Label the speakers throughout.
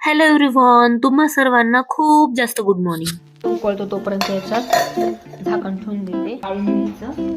Speaker 1: Hello everyone, तुम्हा सर्वांना खूप जास्त गुड मॉर्निंग.
Speaker 2: उकळतो तोपर्यंत याच्यात झाकण ठेवून देते. काढून घ्यायचं.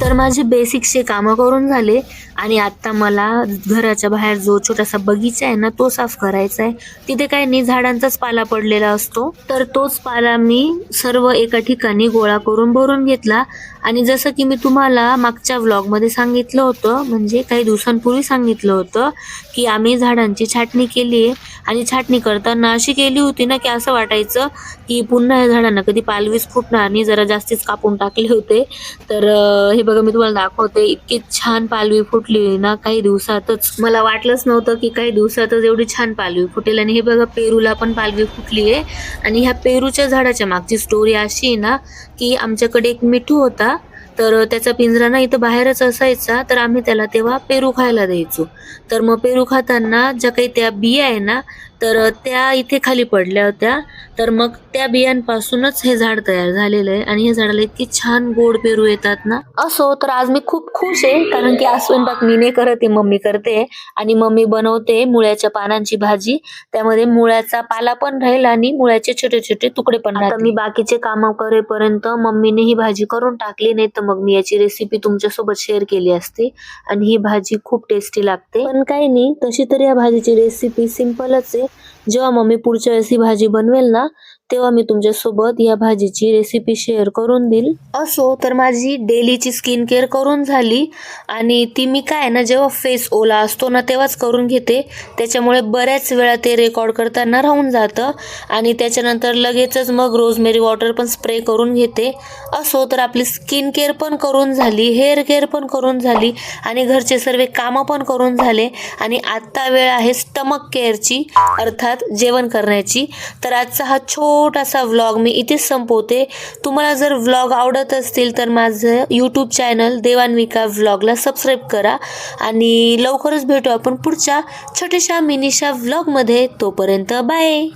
Speaker 1: तर माझे बेसिक्सचे कामं करून झाले आणि आता मला घराच्या बाहेर जो छोटासा बगीचा आहे ना, तो साफ करायचा आहे. तिथे काही नाही, झाडांचाच पाला पडलेला असतो. तर तोच पाला मी सर्व एका ठिकाणी गोळा करून भरून घेतला. आणि जसं की मी तुम्हाला मागच्या व्लॉगमध्ये सांगितलं होतं, म्हणजे काही दिवसांपूर्वी सांगितलं होतं, की आम्ही झाडांची छाटणी केली आहे. आणि छाटणी करताना अशी केली होती ना, की असं वाटायचं की पुन्हा या झाडांना कधी पालवीच फुटणार नाही, जरा जास्तीच कापून टाकले होते. तर हे बघा, मी तुम्हाला दाखवते, इतकी छान पालवी फुटली ना काही दिवसातच. मला वाटलंच नव्हतं की काही दिवसातच एवढी छान पालवी फुटेल. आणि हे बघा, पेरूला पण पालवी फुटली आहे. आणि ह्या पेरूच्या झाडाच्या मागची स्टोरी अशी आहे ना, की आमच्याकडे एक मिठू होता. तर त्याचा पिंजरा ना इथं बाहेरच असायचा. तर आम्ही त्याला तेव्हा पेरू खायला द्यायचो. तर मग पेरू खाताना ज्या काही त्या बिया आहे ना, तर त्या इथे खाली पडल्या होत्या. तर मग त्या बियांपासूनच हे झाड तयार झालेलं आहे. आणि हे झाडाला इतकी छान गोड पेरू येतात ना. असो, तर आज मी खूप खुश आहे, कारण की आज स्वयंपाक मी नाही करते, मम्मी करते. आणि मम्मी बनवते मुळ्याच्या पानांची भाजी. त्यामध्ये मुळ्याचा पाला पण राहील आणि मुळ्याचे छोटे छोटे तुकडे पण राहतील. आता मी बाकीचे काम करेपर्यंत मम्मीने ही भाजी करून टाकली, नाही तर मग मी याची रेसिपी तुमच्यासोबत शेअर केली असती. आणि ही भाजी खूप टेस्टी लागते. पण काही नाही, तशी तरी या भाजीची रेसिपी सिंपलच आहे. जेव्हा मम्मी पुढच्या वेळेस ही भाजी बनवेल ना, तेव्हा मी तुमच्यासोबत या भाजीची रेसिपी शेअर करून देईल. असो, तर माझी डेलीची स्किन केअर करून झाली. आणि ती मी काय ना, जेव्हा फेस ओला असतो ना तेव्हाच करून घेते. त्याच्यामुळे बऱ्याच वेळा ते रेकॉर्ड करताना राहून जातं. आणि त्याच्यानंतर लगेचच मग रोजमेरी वॉटर पण स्प्रे करून घेते. असो, तर आपली स्किन केअर पण करून झाली, हेअर केअर पण करून झाली, आणि घरचे सर्व कामं पण करून झाले. आणि आत्ता वेळ आहे स्टमक केअरची, अर्थात जेवण करण्याची. तर आजचा हा छोटासा व्लॉग मी इथेच संपवते. तुम्हाला जर व्लॉग आवडत असतील तर माझं यूट्यूब चॅनल देवान्विका व्लॉगला सबस्क्राईब करा. आणि लवकरच भेटू आपण पुढच्या छोट्याशा मिनीशा व्लॉगमध्ये. तोपर्यंत बाय.